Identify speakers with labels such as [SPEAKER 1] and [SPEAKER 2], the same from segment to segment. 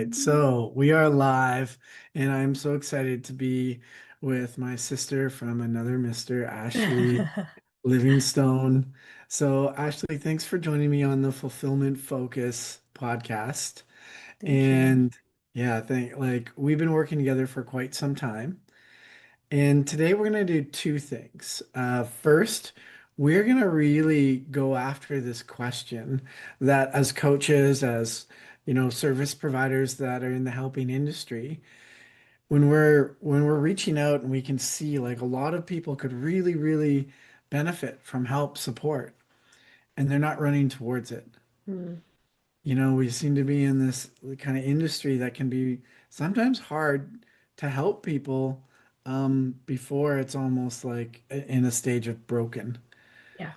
[SPEAKER 1] right, so we are live, and I'm so excited to be with my sister from another Mr. Ashlee Livingstone. So, Ashlee, thanks for joining me on the Fulfillment Focus podcast.
[SPEAKER 2] Thank you.
[SPEAKER 1] And yeah, we've been working together for quite some time. And today we're going to do two things. First, we're going to really go after this question that as coaches, as service providers that are in the helping industry, when we're reaching out and we can see like a lot of people could really, really benefit from help, support, and they're not running towards it.
[SPEAKER 2] Mm,
[SPEAKER 1] We seem to be in this kind of industry that can be sometimes hard to help people before it's almost like in a stage of broken.
[SPEAKER 2] yeah.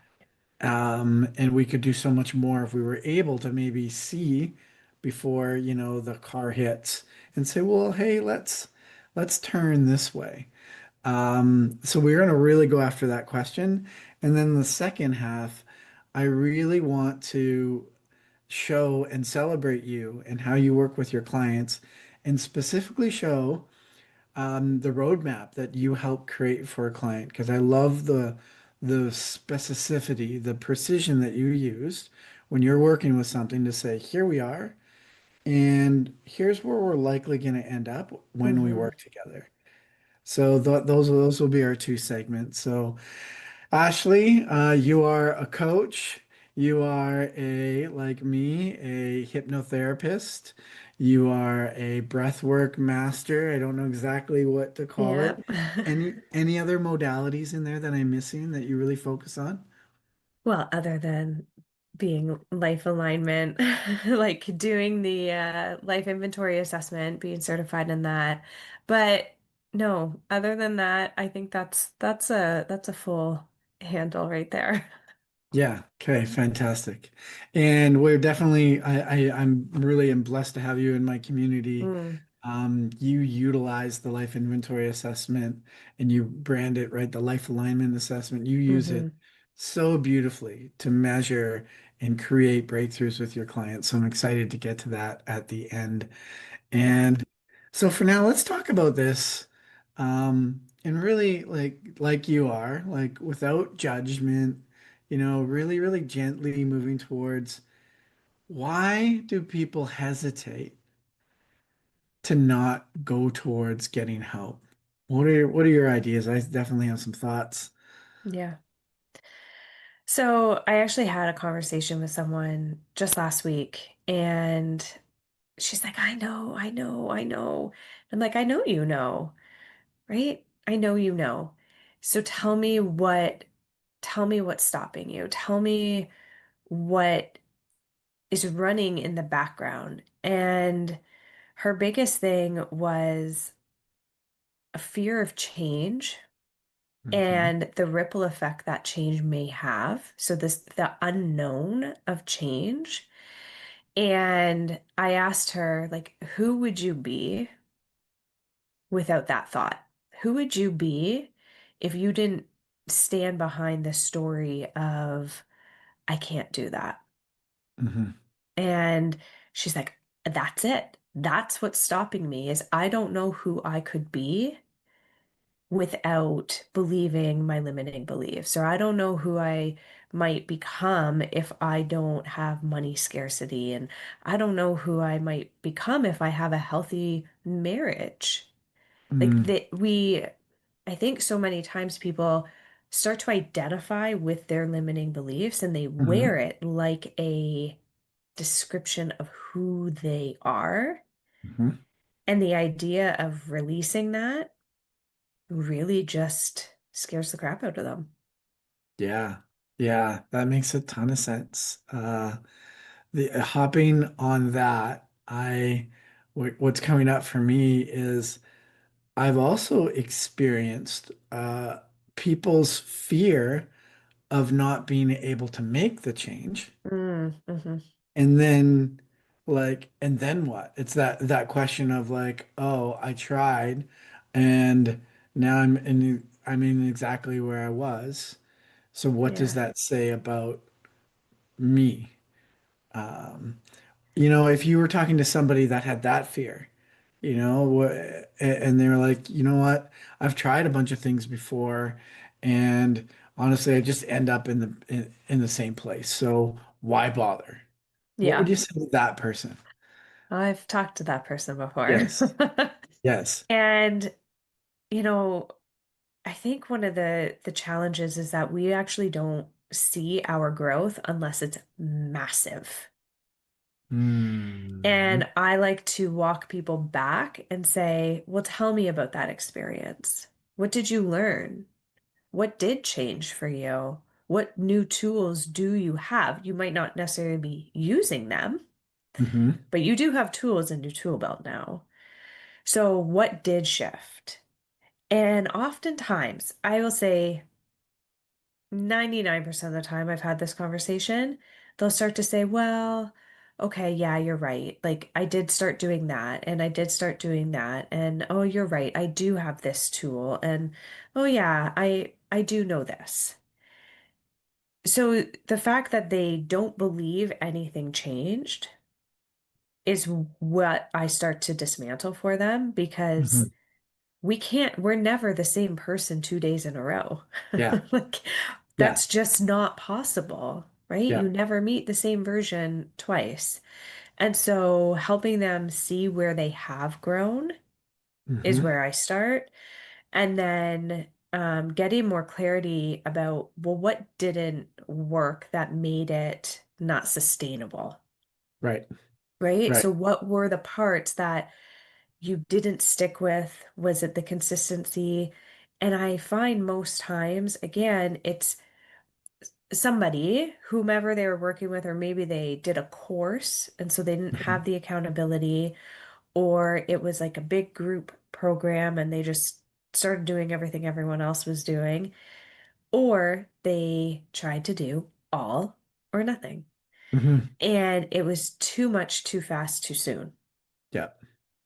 [SPEAKER 1] And we could do so much more if we were able to maybe see before, the car hits and say, well, hey, let's turn this way. So we're going to really go after that question. And then the second half, I really want to show and celebrate you and how you work with your clients, and specifically show the roadmap that you help create for a client. Because I love the specificity, the precision that you used when you're working with something to say, here we are, and here's where we're likely going to end up when we
[SPEAKER 2] Hmm.
[SPEAKER 1] work together. So those will be our two segments. So Ashlee, you are a coach. You are like me, a hypnotherapist. You are a breathwork master. I don't know exactly what to call
[SPEAKER 2] Yeah.
[SPEAKER 1] it. Any other modalities in there that I'm missing that you really focus on?
[SPEAKER 2] Well, other than being life alignment, like doing the life inventory assessment, being certified in that. But no, other than that, I think that's a full handle right there.
[SPEAKER 1] Yeah. Okay. Fantastic. And we're definitely, I'm really am blessed to have you in my community.
[SPEAKER 2] Mm,
[SPEAKER 1] You utilize the life inventory assessment and you brand it, right? The life alignment assessment. You use it
[SPEAKER 2] hmm.
[SPEAKER 1] so beautifully to measure and create breakthroughs with your clients. So I'm excited to get to that at the end.
[SPEAKER 2] Yeah.
[SPEAKER 1] And so for now, let's talk about this. And really like you are, like without judgment, really, really gently moving towards why do people hesitate to not go towards getting help? What are your ideas? I definitely have some thoughts.
[SPEAKER 2] Yeah. So I actually had a conversation with someone just last week, and she's like, I know, I know, I know. I'm like, I know you know, right? I know you know. So tell me what's stopping you. Tell me what is running in the background. And her biggest thing was a fear of change
[SPEAKER 1] Hmm.
[SPEAKER 2] and the ripple effect that change may have. So the unknown of change. And I asked her, like, who would you be without that thought? Who would you be if you didn't stand behind the story of, I can't do that?
[SPEAKER 1] Hmm.
[SPEAKER 2] And she's like, that's it. That's what's stopping me is I don't know who I could be without believing my limiting beliefs, or I don't know who I might become if I don't have money scarcity, and I don't know who I might become if I have a healthy marriage. Like
[SPEAKER 1] Hmm.
[SPEAKER 2] that I think so many times people start to identify with their limiting beliefs and they wear
[SPEAKER 1] Hmm.
[SPEAKER 2] it like a description of who they are.
[SPEAKER 1] Hmm.
[SPEAKER 2] And the idea of releasing that really just scares the crap out of them.
[SPEAKER 1] Yeah. Yeah, that makes a ton of sense. The hopping on that, what's coming up for me is I've also experienced people's fear of not being able to make the change.
[SPEAKER 2] Hmm.
[SPEAKER 1] And then and then what? It's that question of like, oh, I tried and now I'm in exactly where I was. So what does
[SPEAKER 2] Yeah.
[SPEAKER 1] that say about me? Um, if you were talking to somebody that had that fear, and they were like, you know what, I've tried a bunch of things before, and honestly, I just end up in the same place. So why bother? What would
[SPEAKER 2] Yeah,
[SPEAKER 1] you say to that person?
[SPEAKER 2] I've talked to that person before.
[SPEAKER 1] Yes. Yes.
[SPEAKER 2] And, you know, I think one of the challenges is that we actually don't see our growth unless it's massive.
[SPEAKER 1] Hmm.
[SPEAKER 2] And I like to walk people back and say, well, tell me about that experience. What did you learn? What did change for you? What new tools do you have? You might not necessarily be using them,
[SPEAKER 1] Hmm.
[SPEAKER 2] but you do have tools in your tool belt now. So, what did shift? And oftentimes, I will say 99% of the time I've had this conversation, they'll start to say, well, okay, yeah, you're right. Like I did start doing that and I did start doing that. And oh, you're right. I do have this tool. And oh yeah, I do know this. So the fact that they don't believe anything changed is what I start to dismantle for them because
[SPEAKER 1] Hmm.
[SPEAKER 2] we're never the same person 2 days in a row.
[SPEAKER 1] Yeah.
[SPEAKER 2] Like,
[SPEAKER 1] Yeah.
[SPEAKER 2] that's just not possible, right?
[SPEAKER 1] Yeah.
[SPEAKER 2] You never meet the same version twice. And so helping them see where they have grown is
[SPEAKER 1] Hmm.
[SPEAKER 2] where I start. And then getting more clarity about, well, what didn't work that made it not sustainable,
[SPEAKER 1] Right.
[SPEAKER 2] right?
[SPEAKER 1] Right.
[SPEAKER 2] So what were the parts that you didn't stick with? Was it the consistency? And I find most times, again, it's somebody, whomever they were working with, or maybe they did a course and so they didn't
[SPEAKER 1] Hmm.
[SPEAKER 2] have the accountability, or it was like a big group program and they just started doing everything everyone else was doing, or they tried to do all or nothing.
[SPEAKER 1] Hmm.
[SPEAKER 2] And it was too much, too fast, too soon.
[SPEAKER 1] Yeah.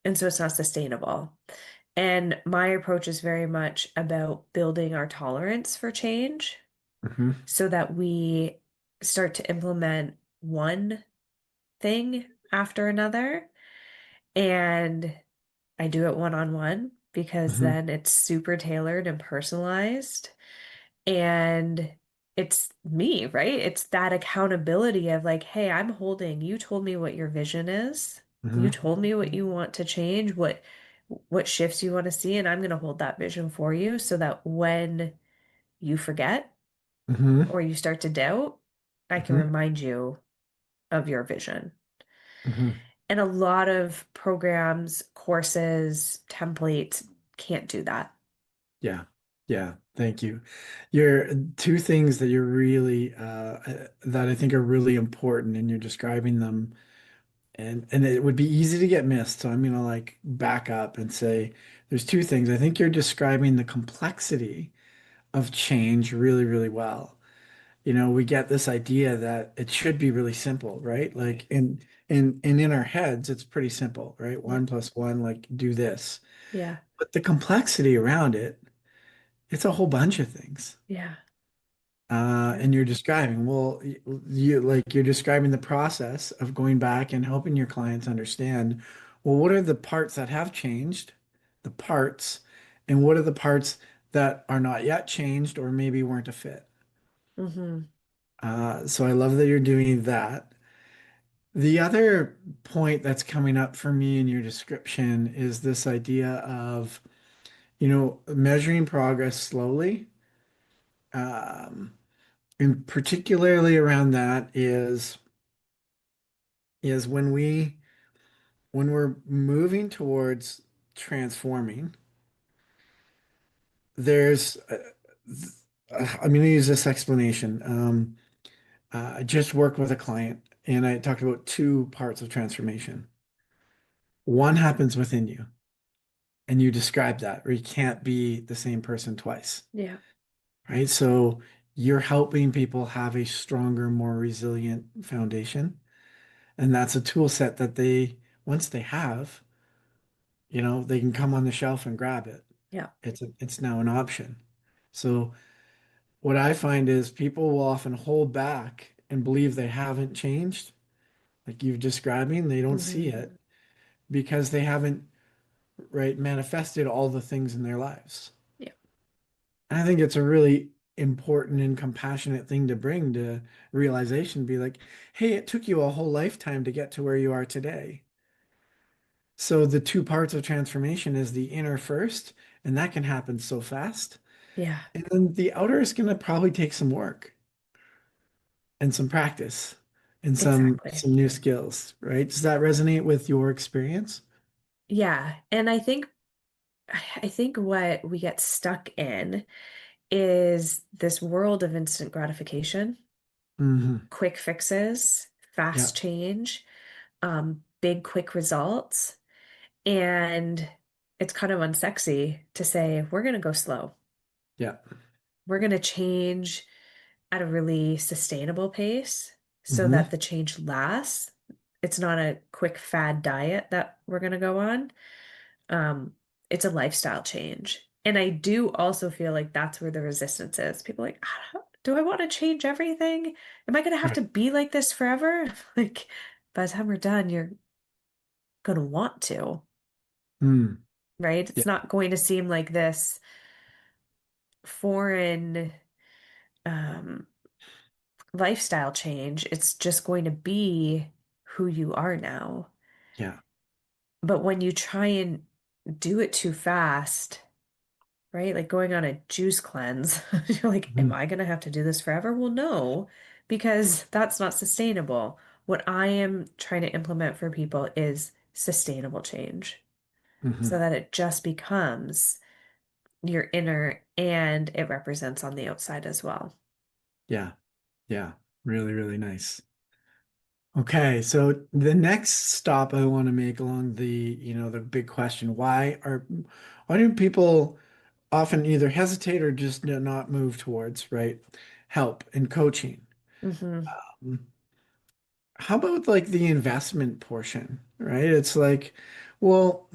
[SPEAKER 2] And so it's not sustainable. And my approach is very much about building our tolerance for change
[SPEAKER 1] Hmm.
[SPEAKER 2] so that we start to implement one thing after another. And I do it one on one because
[SPEAKER 1] Hmm.
[SPEAKER 2] then it's super tailored and personalized. And it's me, right? It's that accountability of like, hey, I'm holding, you told me what your vision is. You
[SPEAKER 1] Hmm.
[SPEAKER 2] told me what you want to change, what shifts you want to see, and I'm going to hold that vision for you so that when you forget
[SPEAKER 1] Hmm.
[SPEAKER 2] or you start to doubt, I can
[SPEAKER 1] Hmm.
[SPEAKER 2] remind you of your vision.
[SPEAKER 1] Hmm.
[SPEAKER 2] And a lot of programs, courses, templates can't do that.
[SPEAKER 1] Yeah. Yeah. Thank you. Your two things that you're really that I think are really important, and you're describing them, and it would be easy to get missed. So I'm gonna like back up and say there's two things. I think you're describing the complexity of change really, really well. We get this idea that it should be really simple, right? Like in our heads, it's pretty simple, right?
[SPEAKER 2] Yeah.
[SPEAKER 1] 1 + 1, like do this.
[SPEAKER 2] Yeah.
[SPEAKER 1] But the complexity around it, it's a whole bunch of things.
[SPEAKER 2] Yeah.
[SPEAKER 1] And you're describing, well, you're describing the process of going back and helping your clients understand, well, what are the parts that have changed, the parts, and what are the parts that are not yet changed or maybe weren't a fit.
[SPEAKER 2] Hmm.
[SPEAKER 1] So I love that you're doing that. The other point that's coming up for me in your description is this idea of, measuring progress slowly. Um, and particularly around that is when we're moving towards transforming, there's I'm going to use this explanation. I just worked with a client and I talked about two parts of transformation. One happens within you, and you describe that, or you can't be the same person twice,
[SPEAKER 2] Yeah.
[SPEAKER 1] right? So you're helping people have a stronger, more resilient foundation. And that's a tool set that once they have, they can come on the shelf and grab it.
[SPEAKER 2] Yeah.
[SPEAKER 1] It's now an option. So what I find is people will often hold back and believe they haven't changed like you're describing, they don't see
[SPEAKER 2] Hmm.
[SPEAKER 1] it because they haven't, right, manifested all the things in their lives.
[SPEAKER 2] Yeah.
[SPEAKER 1] And I think it's a really important and compassionate thing to bring to realization, be like, hey, it took you a whole lifetime to get to where you are today. So the two parts of transformation is the inner first, and that can happen so fast.
[SPEAKER 2] Yeah,
[SPEAKER 1] And then the outer is going to probably take some work and some practice and
[SPEAKER 2] exactly.
[SPEAKER 1] some new skills, right? Does that resonate with your experience?
[SPEAKER 2] Yeah. And I think what we get stuck in is this world of instant gratification,
[SPEAKER 1] Hmm.
[SPEAKER 2] quick fixes,
[SPEAKER 1] Yeah,
[SPEAKER 2] fast change, big quick results. And it's kind of unsexy to say, we're going to go slow.
[SPEAKER 1] yeah.
[SPEAKER 2] We're going to change at a really sustainable pace so that
[SPEAKER 1] Hmm.
[SPEAKER 2] the change lasts. It's not a quick fad diet that we're going to go on. Um, it's a lifestyle change. And I do also feel like that's where the resistance is. People are like, do I want to change everything? Am I going to have
[SPEAKER 1] Right.
[SPEAKER 2] to be like this forever? Like, by the time we're done, you're going to want to,
[SPEAKER 1] Mm.
[SPEAKER 2] right?
[SPEAKER 1] Yeah,
[SPEAKER 2] It's not going to seem like this foreign um, lifestyle change. It's just going to be who you are now.
[SPEAKER 1] yeah.
[SPEAKER 2] But when you try and do it too fast, right? Like going on a juice cleanse. You're like, am
[SPEAKER 1] Hmm.
[SPEAKER 2] I going to have to do this forever? Well, no, because that's not sustainable. What I am trying to implement for people is sustainable change so
[SPEAKER 1] Hmm.
[SPEAKER 2] that it just becomes your inner and it represents on the outside as well.
[SPEAKER 1] Yeah, yeah. Really, really nice. Okay, so the next stop I want to make along the big question, why do people often either hesitate or just do not move towards, right, help and coaching?
[SPEAKER 2] Hmm.
[SPEAKER 1] Um, How about like the investment portion, right? It's like, well,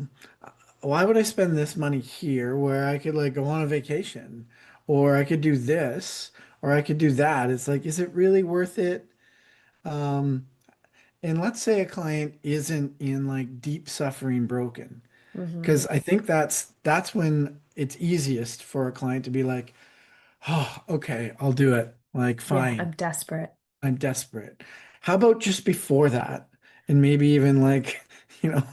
[SPEAKER 1] why would I spend this money here where I could like go on a vacation or I could do this or I could do that? It's like, is it really worth it? Um, and let's say a client isn't in like deep suffering broken,
[SPEAKER 2] Hmm.
[SPEAKER 1] because I think that's when it's easiest for a client to be like, oh, okay, I'll do it. Like,
[SPEAKER 2] Yeah,
[SPEAKER 1] fine,
[SPEAKER 2] I'm desperate.
[SPEAKER 1] I'm desperate. How about just before that? And maybe even like, you know,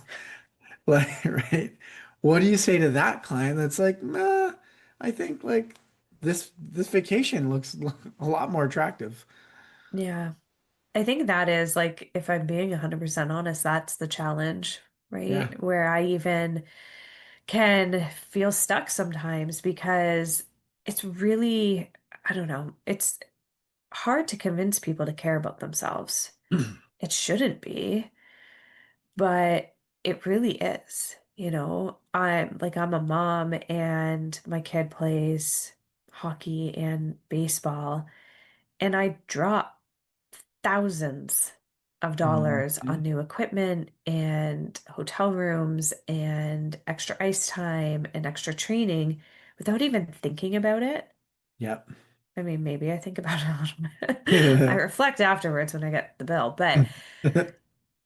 [SPEAKER 1] like, right? What do you say to that client that's like, nah, I think like this vacation looks a lot more attractive.
[SPEAKER 2] Yeah. I think that is like, if I'm being 100% honest, that's the challenge,
[SPEAKER 1] Yeah.
[SPEAKER 2] right? Where I even can feel stuck sometimes because it's really, I don't know, it's hard to convince people to care about themselves. It shouldn't be, but it really is. I'm a mom and my kid plays hockey and baseball, and I drop thousands of dollars on
[SPEAKER 1] Mhm.
[SPEAKER 2] new equipment and hotel rooms and extra ice time and extra training without even thinking about it.
[SPEAKER 1] Yep.
[SPEAKER 2] I mean, maybe I think about it a little bit. I reflect afterwards when I get the bill, but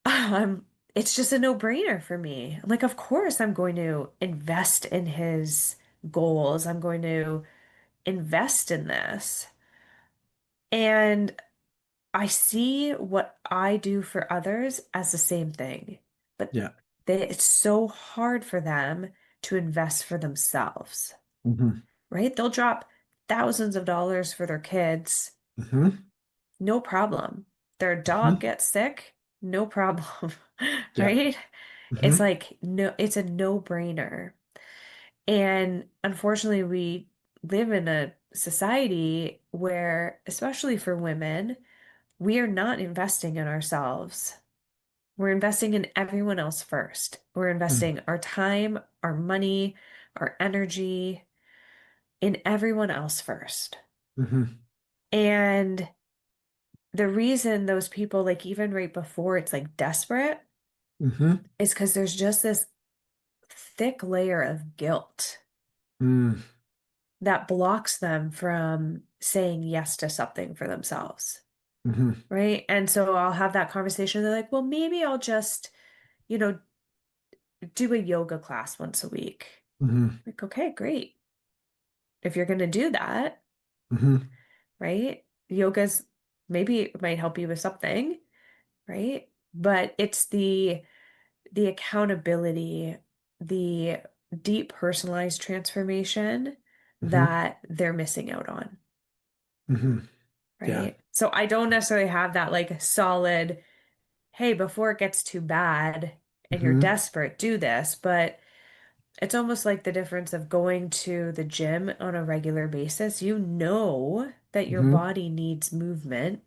[SPEAKER 2] um, it's just a no-brainer for me. Like, of course, I'm going to invest in his goals. I'm going to invest in this. And I see what I do for others as the same thing, but
[SPEAKER 1] Yeah.
[SPEAKER 2] it's so hard for them to invest for themselves,
[SPEAKER 1] Hmm.
[SPEAKER 2] right? They'll drop thousands of dollars for their kids,
[SPEAKER 1] Hmm.
[SPEAKER 2] no problem. Their dog
[SPEAKER 1] Hmm.
[SPEAKER 2] gets sick, no problem,
[SPEAKER 1] Yeah.
[SPEAKER 2] right? It's
[SPEAKER 1] Hmm.
[SPEAKER 2] like, no, it's a no-brainer. And unfortunately, we live in a society where, especially for women, we are not investing in ourselves. We're investing in everyone else first. We're investing our time, our money, our energy in everyone else first.
[SPEAKER 1] Hmm.
[SPEAKER 2] And the reason those people, like even right before it's like desperate,
[SPEAKER 1] Hmm.
[SPEAKER 2] is because there's just this thick layer of guilt
[SPEAKER 1] Mm.
[SPEAKER 2] that blocks them from saying yes to something for themselves.
[SPEAKER 1] Hmm.
[SPEAKER 2] right? And so I'll have that conversation. They're like, well, maybe I'll just, you know, do a yoga class once a week.
[SPEAKER 1] Hmm.
[SPEAKER 2] Like, okay, great. If you're going to do that,
[SPEAKER 1] Hmm.
[SPEAKER 2] right? Yoga's maybe it might help you with something, right? But it's the accountability, the deep personalized transformation
[SPEAKER 1] Hmm.
[SPEAKER 2] that they're missing out on,
[SPEAKER 1] Hmm. Yeah.
[SPEAKER 2] right? So I don't necessarily have that like solid, hey, before it gets too bad and you're
[SPEAKER 1] Hmm.
[SPEAKER 2] desperate, do this. But it's almost like the difference of going to the gym on a regular basis. You know that your
[SPEAKER 1] Hmm.
[SPEAKER 2] body needs movement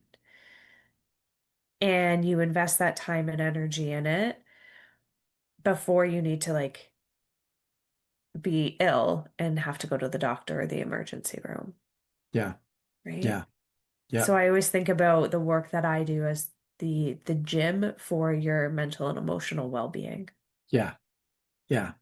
[SPEAKER 2] and you invest that time and energy in it before you need to like be ill and have to go to the doctor or the emergency room,
[SPEAKER 1] Yeah.
[SPEAKER 2] right?
[SPEAKER 1] Yeah. Yeah.
[SPEAKER 2] So I always think about the work that I do as the gym for your mental and emotional well-being.
[SPEAKER 1] Yeah. Yeah.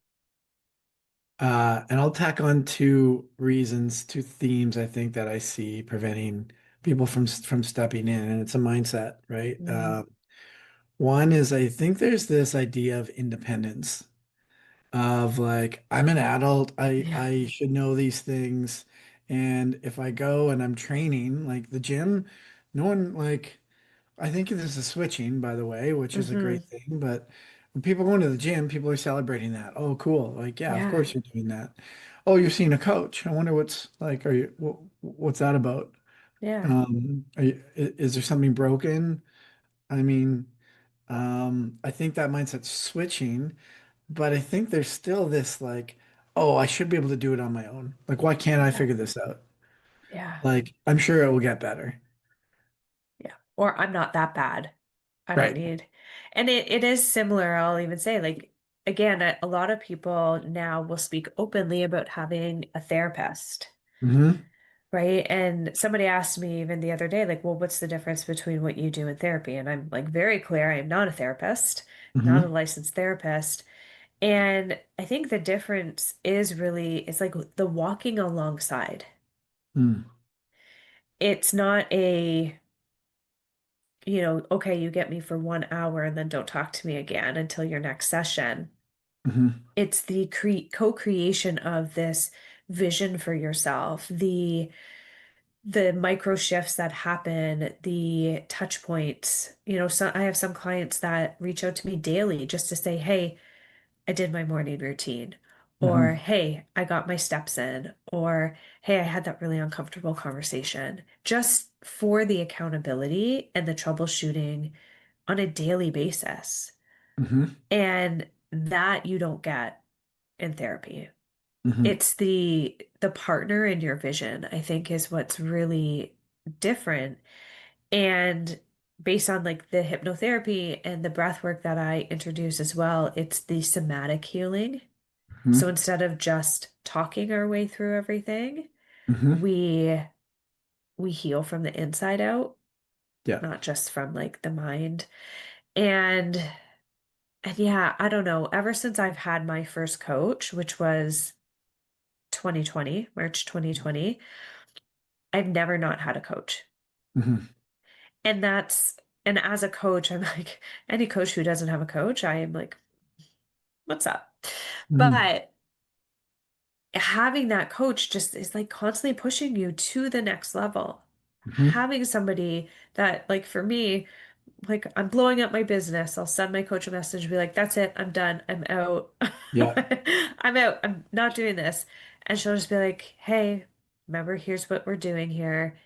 [SPEAKER 1] And I'll tack on two reasons, two themes I think that I see preventing people from stepping in, and it's a mindset, right?
[SPEAKER 2] Hmm.
[SPEAKER 1] One is I think there's this idea of independence, of like I'm an adult,
[SPEAKER 2] Yeah.
[SPEAKER 1] I should know these things, and if I go and I'm training, like the gym, no one like I think this is switching, by the way, which is a
[SPEAKER 2] Hmm.
[SPEAKER 1] great thing. But when people go into the gym, people are celebrating that. Oh, cool. Like, yeah, of
[SPEAKER 2] Yeah.
[SPEAKER 1] course you're doing that. Oh, you're seeing a coach. I wonder what's like, what's that about?
[SPEAKER 2] Yeah.
[SPEAKER 1] Is there something broken? I mean, I think that mindset's switching, but I think there's still this like, oh, I should be able to do it on my own. Like, why can't I
[SPEAKER 2] Yeah.
[SPEAKER 1] figure this out?
[SPEAKER 2] Yeah.
[SPEAKER 1] Like, I'm sure it will get better.
[SPEAKER 2] Yeah. Or I'm not that bad. I don't
[SPEAKER 1] Right.
[SPEAKER 2] need. And it is similar, I'll even say, like, again, a lot of people now will speak openly about having a therapist,
[SPEAKER 1] Hmm.
[SPEAKER 2] right? And somebody asked me even the other day, like, well, what's the difference between what you do and therapy? And I'm like very clear, I am not a therapist, not a
[SPEAKER 1] Hmm.
[SPEAKER 2] licensed therapist. And I think the difference is really, it's like the walking alongside.
[SPEAKER 1] Hmm.
[SPEAKER 2] It's not a, okay, you get me for 1 hour and then don't talk to me again until your next session.
[SPEAKER 1] Hmm.
[SPEAKER 2] It's the co-creation of this vision for yourself, the micro shifts that happen, the touch points. So I have some clients that reach out to me daily just to say, "Hey, I did my morning routine." Or,
[SPEAKER 1] Hmm.
[SPEAKER 2] "Hey, I got my steps in." Or, "Hey, I had that really uncomfortable conversation." Just for the accountability and the troubleshooting on a daily basis.
[SPEAKER 1] Hmm.
[SPEAKER 2] And that you don't get in therapy.
[SPEAKER 1] Hmm.
[SPEAKER 2] It's the partner in your vision, I think, is what's really different. And based on like the hypnotherapy and the breath work that I introduce as well, it's the somatic healing. So
[SPEAKER 1] Hmm.
[SPEAKER 2] instead of just talking our way through everything,
[SPEAKER 1] Hmm.
[SPEAKER 2] we we heal from the inside out,
[SPEAKER 1] Yeah.
[SPEAKER 2] not just from like the mind. And and yeah, I don't know, ever since I've had my first coach, which was 2020, March 2020, I've never not had a coach.
[SPEAKER 1] Hmm.
[SPEAKER 2] And and as a coach, I'm like, any coach who doesn't have a coach, I am like, what's up?
[SPEAKER 1] Hmm.
[SPEAKER 2] But having that coach just is like constantly pushing you to the next level.
[SPEAKER 1] Hmm.
[SPEAKER 2] Having somebody that, like for me, like I'm blowing up my business, I'll send my coach a message and be like, that's it, I'm done, I'm out.
[SPEAKER 1] Yeah.
[SPEAKER 2] I'm out, I'm not doing this. And she'll just be like, hey, remember, here's what we're doing here.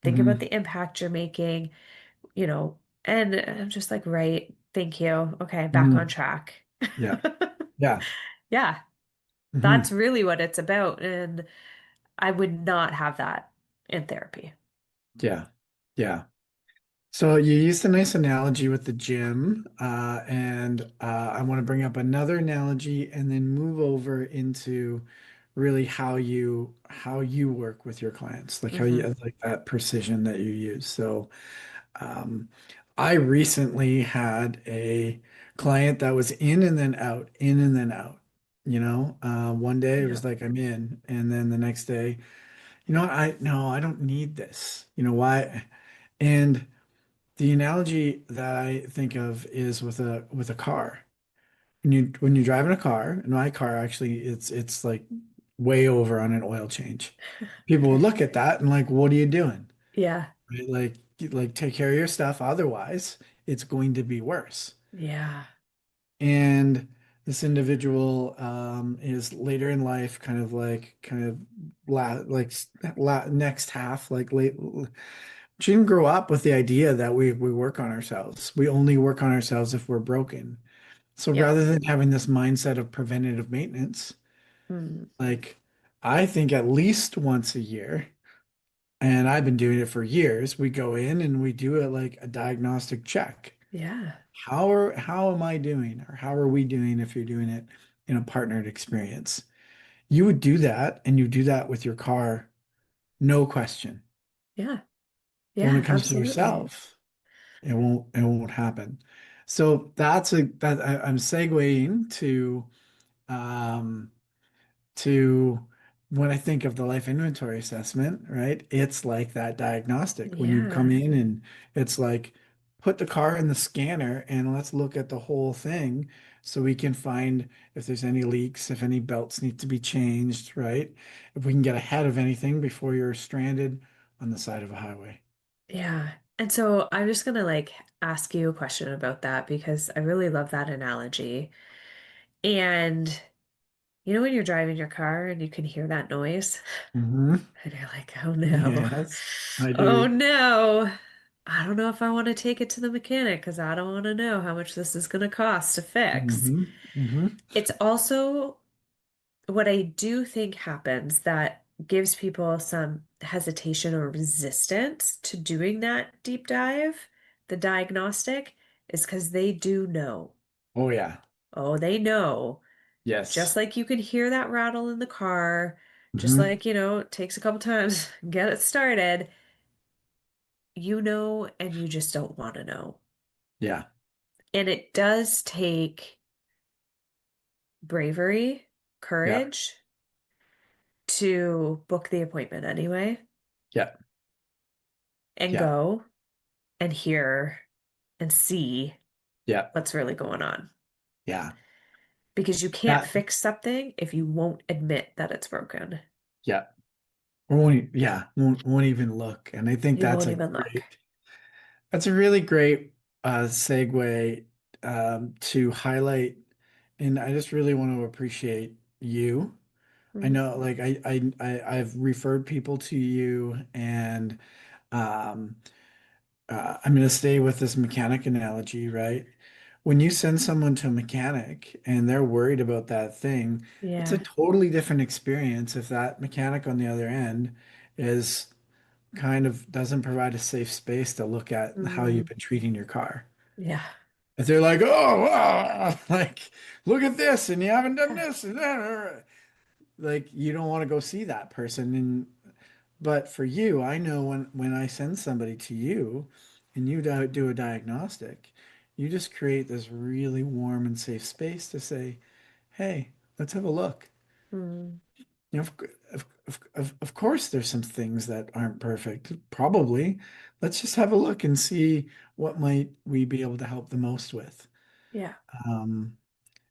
[SPEAKER 2] Think about
[SPEAKER 1] Hmm.
[SPEAKER 2] the impact you're making, you know, and I'm just like, right, thank you. Okay, back on
[SPEAKER 1] Hmm.
[SPEAKER 2] track.
[SPEAKER 1] Yeah. Yeah.
[SPEAKER 2] Yeah, that's
[SPEAKER 1] Hmm.
[SPEAKER 2] really what it's about. And I would not have that in therapy.
[SPEAKER 1] Yeah. Yeah. So you used a nice analogy with the gym, and I want to bring up another analogy and then move over into really how you work with your clients, like how you
[SPEAKER 2] Hmm.
[SPEAKER 1] like that precision that you use. So um, I recently had a client that was in and then out, in and then out. One day it
[SPEAKER 2] Yeah.
[SPEAKER 1] was like I'm in, and then the next day, I no, I don't need this. You know why? And The analogy that I think of is with a car. When you're driving a car, in my car actually it's like way over on an oil change. People will
[SPEAKER 2] Okay.
[SPEAKER 1] look at that and like, what are you doing?
[SPEAKER 2] Yeah.
[SPEAKER 1] Right? Like take care of your stuff, otherwise it's going to be worse.
[SPEAKER 2] Yeah.
[SPEAKER 1] And this individual is later in life, kind of next half, like late. She didn't grow up with the idea that we work on ourselves. We only work on ourselves if we're broken. So
[SPEAKER 2] Yep.
[SPEAKER 1] rather than having this mindset of preventative maintenance,
[SPEAKER 2] Mm.
[SPEAKER 1] like I think at least once a year, and I've been doing it for years, we go in and we do it like a diagnostic check.
[SPEAKER 2] Yeah.
[SPEAKER 1] How am I doing, or how are we doing if you're doing it in a partnered experience? You would do that, and you do that with your car, no question.
[SPEAKER 2] Yeah.
[SPEAKER 1] But when
[SPEAKER 2] Yeah,
[SPEAKER 1] it comes to
[SPEAKER 2] absolutely.
[SPEAKER 1] yourself, it won't happen. So I'm segueing um to when I think of the life inventory assessment, right? It's like that diagnostic when you come
[SPEAKER 2] Yeah.
[SPEAKER 1] in and it's like put the car in the scanner and let's look at the whole thing so we can find if there's any leaks, if any belts need to be changed, right? If we can get ahead of anything before you're stranded on the side of a highway.
[SPEAKER 2] Yeah. And so I'm just gonna like ask you a question about that because I really love that analogy. And you know when you're driving your car and you can hear that noise
[SPEAKER 1] Hmm.
[SPEAKER 2] and you're like, oh no.
[SPEAKER 1] Yes, I
[SPEAKER 2] Oh
[SPEAKER 1] do.
[SPEAKER 2] no. I don't know if I want to take it to the mechanic because I don't want to know how much this is going to cost to fix.
[SPEAKER 1] Hmm. Hmm.
[SPEAKER 2] It's also what I do think happens that gives people some hesitation or resistance to doing that deep dive, the diagnostic, is because they do know.
[SPEAKER 1] Oh yeah.
[SPEAKER 2] Oh, they know. Just
[SPEAKER 1] Yes.
[SPEAKER 2] like you can hear that rattle in the car, just
[SPEAKER 1] Hmm.
[SPEAKER 2] like, it takes a couple times, get it started. You know, and you just don't want to know.
[SPEAKER 1] Yeah.
[SPEAKER 2] And it does take bravery,
[SPEAKER 1] Yeah.
[SPEAKER 2] courage to book the appointment anyway
[SPEAKER 1] Yeah.
[SPEAKER 2] and
[SPEAKER 1] Yeah.
[SPEAKER 2] go and hear and see
[SPEAKER 1] Yeah.
[SPEAKER 2] what's really going on.
[SPEAKER 1] Yeah.
[SPEAKER 2] Because you can't
[SPEAKER 1] That,
[SPEAKER 2] fix something if you won't admit that it's broken.
[SPEAKER 1] yeah. Won't even look. And I think
[SPEAKER 2] You won't even look.
[SPEAKER 1] that's a really great segue to highlight. And I just really want to appreciate you. I
[SPEAKER 2] Mm.
[SPEAKER 1] know, like I've referred people to you, and um, I'm going to stay with this mechanic analogy, right? When you send someone to a mechanic and they're worried about that thing, it's a
[SPEAKER 2] Yeah.
[SPEAKER 1] totally different experience if that mechanic on the other end is kind of doesn't provide a safe space to look at how you've
[SPEAKER 2] Mm.
[SPEAKER 1] been treating your car.
[SPEAKER 2] Yeah.
[SPEAKER 1] If they're like, oh, like, look at this, and you haven't done
[SPEAKER 2] Yeah.
[SPEAKER 1] this, and that, like, you don't want to go see that person. And but for you, I know when I send somebody to you, and you do a diagnostic, you just create this really warm and safe space to say, hey, let's have a look.
[SPEAKER 2] Mm.
[SPEAKER 1] You know, of course, there's some things that aren't perfect. Probably. Let's just have a look and see what might we be able to help the most with.
[SPEAKER 2] Yeah.
[SPEAKER 1] Um,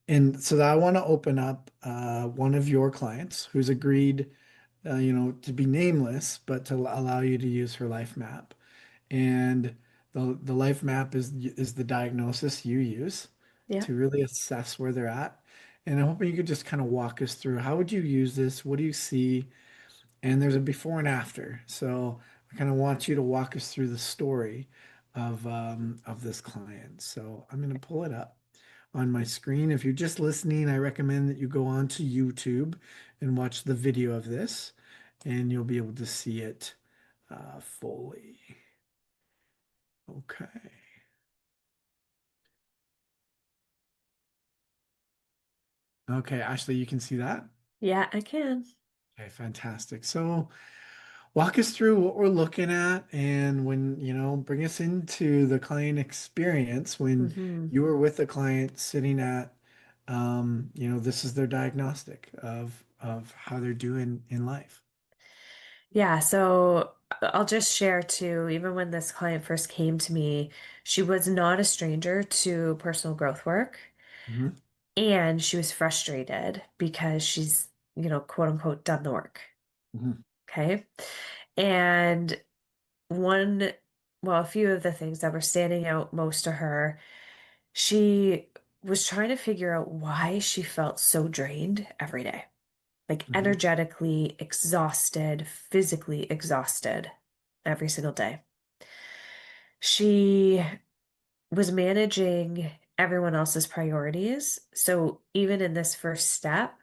[SPEAKER 1] and so that I want to open up one of your clients who's agreed, to be nameless, but to allow you to use her life map. And the life map is the diagnosis you use
[SPEAKER 2] Yeah.
[SPEAKER 1] to really assess where they're at. And I'm hoping you could just kind of walk us through how would you use this? What do you see? And there's a before and after. So I kind of want you to walk us through the story of this client. So I'm going to pull it up on my screen. If you're just listening, I recommend that you go on to YouTube and watch the video of this, and you'll be able to see it fully. Okay. Okay, Ashley, you can see that?
[SPEAKER 2] Yeah, I can.
[SPEAKER 1] Okay, fantastic. So walk us through what we're looking at and when, bring us into the client experience when
[SPEAKER 2] Hmm.
[SPEAKER 1] you were with the client sitting at, this is their diagnostic of how they're doing in life.
[SPEAKER 2] Yeah. So I'll just share too, even when this client first came to me, she was not a stranger to personal growth work.
[SPEAKER 1] Hmm.
[SPEAKER 2] And she was frustrated because she's, quote unquote, done the work.
[SPEAKER 1] Hmm.
[SPEAKER 2] Okay. And one, well, a few of the things that were standing out most to her, she was trying to figure out why she felt so drained every day, like
[SPEAKER 1] Hmm.
[SPEAKER 2] energetically exhausted, physically exhausted every single day. She was managing everyone else's priorities. So even in this first step,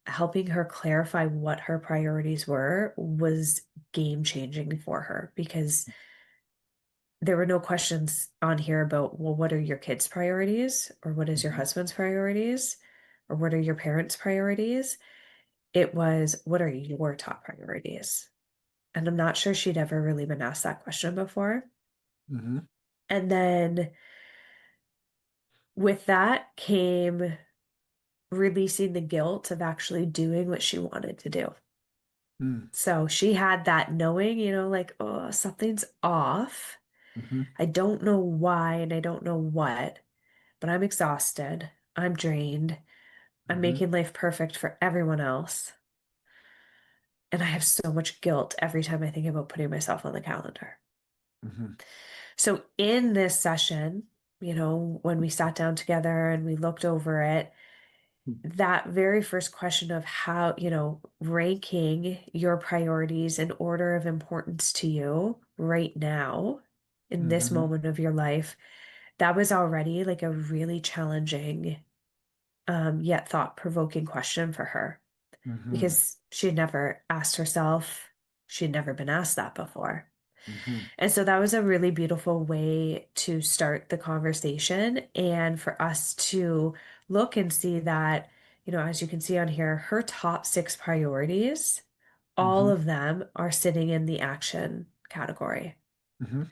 [SPEAKER 2] helping her clarify what her priorities were was game changing for her because there were no questions on here about, well, what are your kids' priorities? Or what is your
[SPEAKER 1] Hmm.
[SPEAKER 2] husband's priorities? Or what are your parents' priorities? It was, what are your top priorities? And I'm not sure she'd ever really been asked that question before.
[SPEAKER 1] Hmm.
[SPEAKER 2] And then with that came releasing the guilt of actually doing what she wanted to do.
[SPEAKER 1] Hmm.
[SPEAKER 2] So she had that knowing, like, oh, something's off.
[SPEAKER 1] Hmm.
[SPEAKER 2] I don't know why and I don't know what, but I'm exhausted. I'm drained. I'm
[SPEAKER 1] Hmm.
[SPEAKER 2] making life perfect for everyone else. And I have so much guilt every time I think about putting myself on the calendar.
[SPEAKER 1] Hmm.
[SPEAKER 2] So in this session, when we sat down together and we looked over it, that very first question of how, ranking your priorities in order of importance to you right now in this
[SPEAKER 1] Hmm.
[SPEAKER 2] moment of your life, that was already like a really challenging, yet thought-provoking question for her
[SPEAKER 1] Hmm.
[SPEAKER 2] because she had never asked herself, she had never been asked that before.
[SPEAKER 1] Hmm.
[SPEAKER 2] And so that was a really beautiful way to start the conversation and for us to look and see that, as you can see on here, her top six priorities, all
[SPEAKER 1] Hmm.
[SPEAKER 2] of them are sitting in the action category.
[SPEAKER 1] Hmm.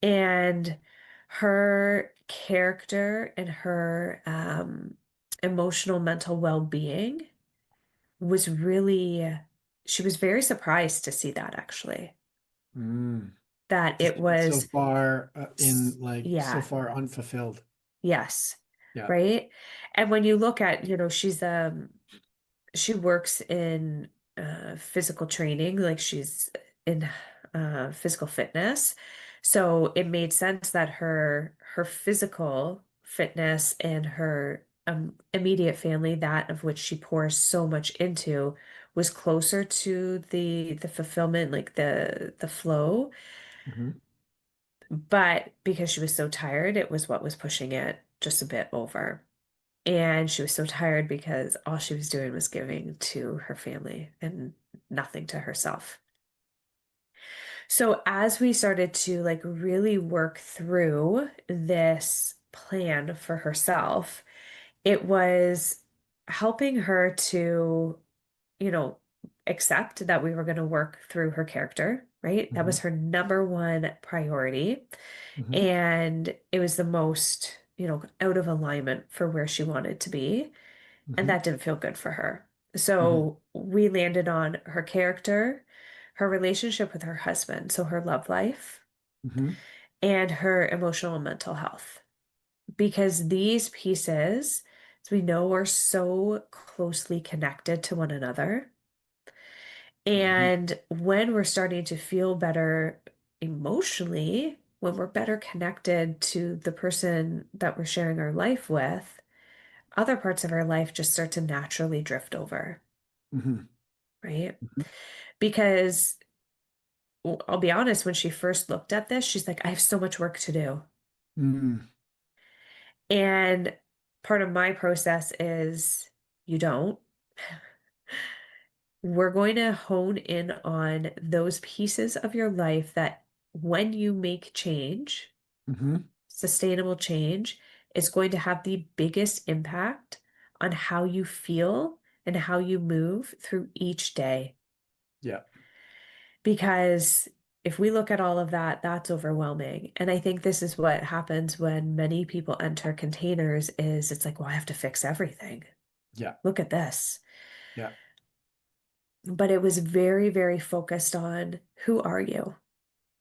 [SPEAKER 2] And her character and her emotional mental well-being was really, she was very surprised to see that actually,
[SPEAKER 1] Mm.
[SPEAKER 2] that
[SPEAKER 1] To
[SPEAKER 2] it
[SPEAKER 1] see it so
[SPEAKER 2] was.
[SPEAKER 1] far in like so
[SPEAKER 2] Yeah,
[SPEAKER 1] far unfulfilled.
[SPEAKER 2] yes,
[SPEAKER 1] Yeah.
[SPEAKER 2] right. And when you look at, she works in physical training, like she's in physical fitness. So it made sense that her physical fitness and her immediate family, that of which she pours so much into, was closer to the fulfillment, like the flow.
[SPEAKER 1] Hmm.
[SPEAKER 2] But because she was so tired, it was what was pushing it just a bit over. And she was so tired because all she was doing was giving to her family and nothing to herself. So as we started to like really work through this plan for herself, it was helping her to, you know, accept that we were going to work through her character, right? That
[SPEAKER 1] Hmm.
[SPEAKER 2] was her number one priority.
[SPEAKER 1] Hmm.
[SPEAKER 2] And it was the most, out of alignment for where she wanted to be. And
[SPEAKER 1] Hmm.
[SPEAKER 2] that didn't feel good for her.
[SPEAKER 1] Hmm.
[SPEAKER 2] So we landed on her character, her relationship with her husband, so her love life,
[SPEAKER 1] Hmm.
[SPEAKER 2] and her emotional and mental health. Because these pieces, as we know, are so closely connected to one another.
[SPEAKER 1] Hmm.
[SPEAKER 2] And when we're starting to feel better emotionally, when we're better connected to the person that we're sharing our life with, other parts of our life just start to naturally drift over,
[SPEAKER 1] Hmm.
[SPEAKER 2] right? Because I'll be honest, when she first looked at this, she's like, I have so much work to do.
[SPEAKER 1] Hmm.
[SPEAKER 2] And part of my process is you don't. We're going to hone in on those pieces of your life that when you make change,
[SPEAKER 1] Hmm.
[SPEAKER 2] sustainable change, is going to have the biggest impact on how you feel and how you move through each day.
[SPEAKER 1] Yeah.
[SPEAKER 2] Because if we look at all of that, that's overwhelming. And I think this is what happens when many people enter containers is it's like, well, I have to fix everything.
[SPEAKER 1] Yeah.
[SPEAKER 2] Look at this.
[SPEAKER 1] Yeah.
[SPEAKER 2] but it was very, very focused on who are you,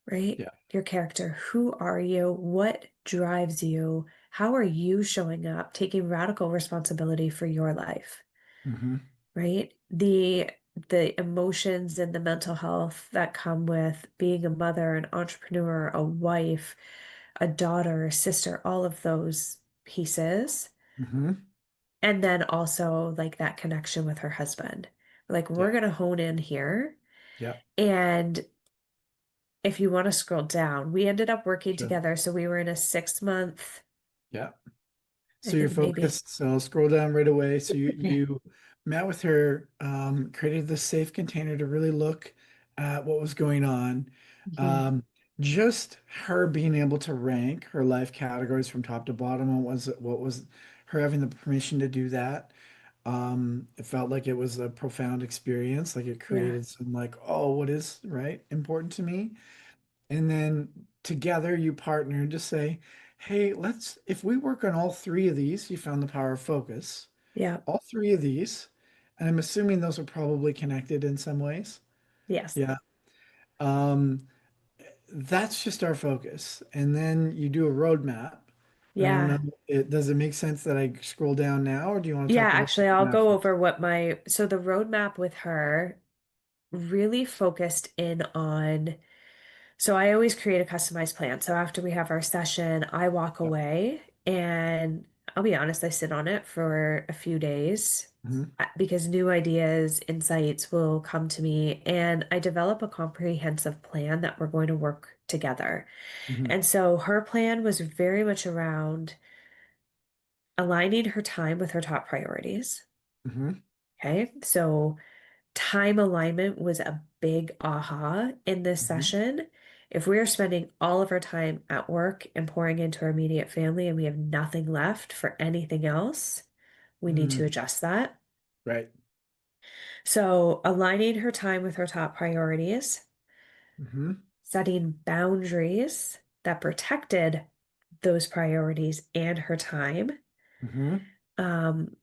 [SPEAKER 2] right?
[SPEAKER 1] Yeah.
[SPEAKER 2] Your character. Who are you? What drives you? How are you showing up, taking radical responsibility for your life,
[SPEAKER 1] Hmm.
[SPEAKER 2] right? The emotions and the mental health that come with being a mother, an entrepreneur, a wife, a daughter, a sister, all of those pieces.
[SPEAKER 1] Hmm.
[SPEAKER 2] And then also like that connection with her husband. Like we're
[SPEAKER 1] Yeah.
[SPEAKER 2] going to hone in here.
[SPEAKER 1] Yeah.
[SPEAKER 2] And if you want to scroll down, we ended up working
[SPEAKER 1] Sure.
[SPEAKER 2] together. So we were in a 6 month,
[SPEAKER 1] Yeah.
[SPEAKER 2] I
[SPEAKER 1] So you're
[SPEAKER 2] think maybe.
[SPEAKER 1] focused. So I'll scroll down right away. So you met with her, created this safe container to really look at what was going on.
[SPEAKER 2] Mhm.
[SPEAKER 1] Um, just her being able to rank her life categories from top to bottom. What was her having the permission to do that? It felt like it was a profound experience. Like it
[SPEAKER 2] Yeah.
[SPEAKER 1] created some like, oh, what is right important to me? And then together you partner to say, hey, if we work on all three of these, you found the power of focus,
[SPEAKER 2] Yeah.
[SPEAKER 1] all three of these, and I'm assuming those are probably connected in some ways.
[SPEAKER 2] Yes.
[SPEAKER 1] Yeah. Um, that's just our focus. And then you do a roadmap. I don't know.
[SPEAKER 2] Yeah.
[SPEAKER 1] Does it make sense that I scroll down now, or do you want to
[SPEAKER 2] Yeah.
[SPEAKER 1] talk about
[SPEAKER 2] Actually,
[SPEAKER 1] the
[SPEAKER 2] I'll
[SPEAKER 1] roadmap
[SPEAKER 2] go
[SPEAKER 1] first?
[SPEAKER 2] over so the roadmap with her really focused in on. So I always create a customized plan. So after we have our session, I walk
[SPEAKER 1] Yeah.
[SPEAKER 2] away and I'll be honest, I sit on it for a few days
[SPEAKER 1] Hmm.
[SPEAKER 2] because new ideas, insights will come to me and I develop a comprehensive plan that we're going to work together.
[SPEAKER 1] Hmm.
[SPEAKER 2] And so her plan was very much around aligning her time with her top priorities.
[SPEAKER 1] Hmm.
[SPEAKER 2] Okay. So time alignment was a big aha in this
[SPEAKER 1] Hmm.
[SPEAKER 2] session. If we're spending all of our time at work and pouring into our immediate family and we have nothing left for anything else, we need to
[SPEAKER 1] Mm.
[SPEAKER 2] adjust that.
[SPEAKER 1] Right.
[SPEAKER 2] So, aligning her time with her top priorities,
[SPEAKER 1] Hmm.
[SPEAKER 2] setting boundaries that protected those priorities and her time,
[SPEAKER 1] Hmm.
[SPEAKER 2] um,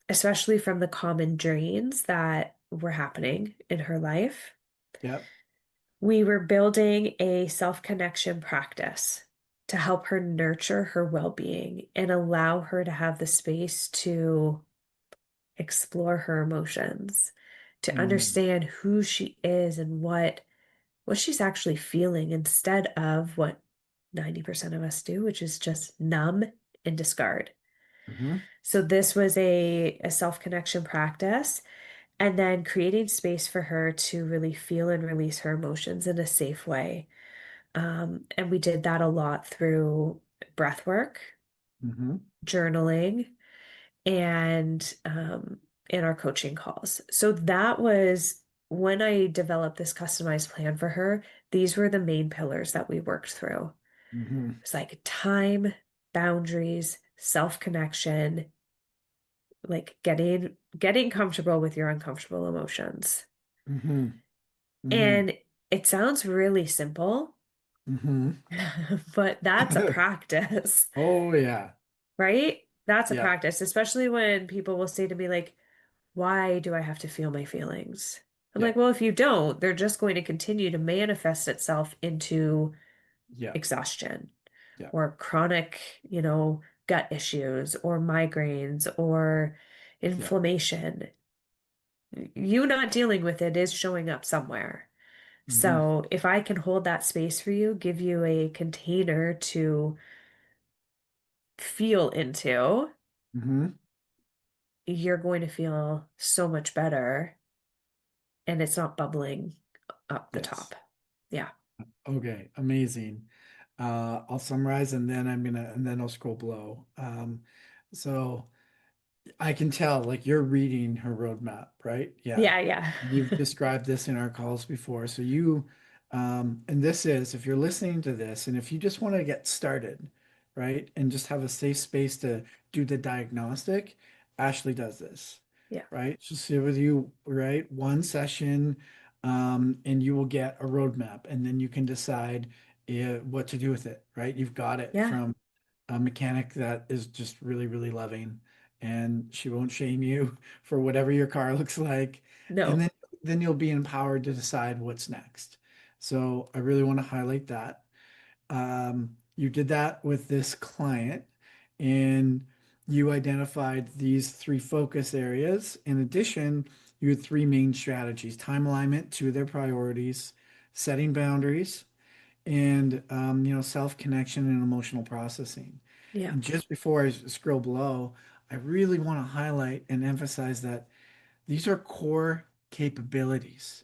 [SPEAKER 2] especially from the common drains that were happening in her life.
[SPEAKER 1] Yep.
[SPEAKER 2] We were building a self-connection practice to help her nurture her well-being and allow her to have the space to explore her emotions, to
[SPEAKER 1] Mm.
[SPEAKER 2] understand who she is and what she's actually feeling instead of what 90% of us do, which is just numb and discard.
[SPEAKER 1] Hmm.
[SPEAKER 2] So this was a self-connection practice and then creating space for her to really feel and release her emotions in a safe way. And we did that a lot through breath work,
[SPEAKER 1] Hmm.
[SPEAKER 2] journaling, and in our coaching calls. So that was when I developed this customized plan for her. These were the main pillars that we worked through.
[SPEAKER 1] Hmm.
[SPEAKER 2] It's like time, boundaries, self-connection, like getting comfortable with your uncomfortable emotions.
[SPEAKER 1] Hmm. Hmm.
[SPEAKER 2] And it sounds really simple,
[SPEAKER 1] Hmm.
[SPEAKER 2] but that's a practice.
[SPEAKER 1] Oh yeah.
[SPEAKER 2] Right? That's a
[SPEAKER 1] Yeah.
[SPEAKER 2] practice, especially when people will say to me, like, why do I have to feel my feelings? I'm
[SPEAKER 1] Yeah.
[SPEAKER 2] like, well, if you don't, they're just going to continue to manifest itself into
[SPEAKER 1] Yeah.
[SPEAKER 2] exhaustion
[SPEAKER 1] Yeah.
[SPEAKER 2] or chronic, gut issues or migraines or
[SPEAKER 1] Yeah.
[SPEAKER 2] inflammation. You not dealing with it is showing up somewhere.
[SPEAKER 1] Hmm.
[SPEAKER 2] So if I can hold that space for you, give you a container to feel into,
[SPEAKER 1] Hmm.
[SPEAKER 2] you're going to feel so much better and it's not bubbling up the
[SPEAKER 1] Yes.
[SPEAKER 2] top. Yeah.
[SPEAKER 1] Okay. Amazing. I'll summarize and then I'll scroll below. So I can tell, like you're reading her roadmap, right? Yeah.
[SPEAKER 2] Yeah, yeah.
[SPEAKER 1] You've described this in our calls before. And this is, if you're listening to this, and if you just want to get started, right, and just have a safe space to do the diagnostic, Ashley does this,
[SPEAKER 2] Yeah.
[SPEAKER 1] right? She'll sit with you, right, one session, and you will get a roadmap, and then you can decide what to do with it, right? You've got it
[SPEAKER 2] Yeah.
[SPEAKER 1] from a mechanic that is just really, really loving, and she won't shame you for whatever your car looks like. And then
[SPEAKER 2] No.
[SPEAKER 1] then you'll be empowered to decide what's next. So I really want to highlight that. You did that with this client, and you identified these three focus areas. In addition, you had three main strategies: time alignment to their priorities, setting boundaries, and self-connection and emotional processing.
[SPEAKER 2] Yeah,
[SPEAKER 1] And just before I scroll below, I really want to highlight and emphasize that these are core capabilities,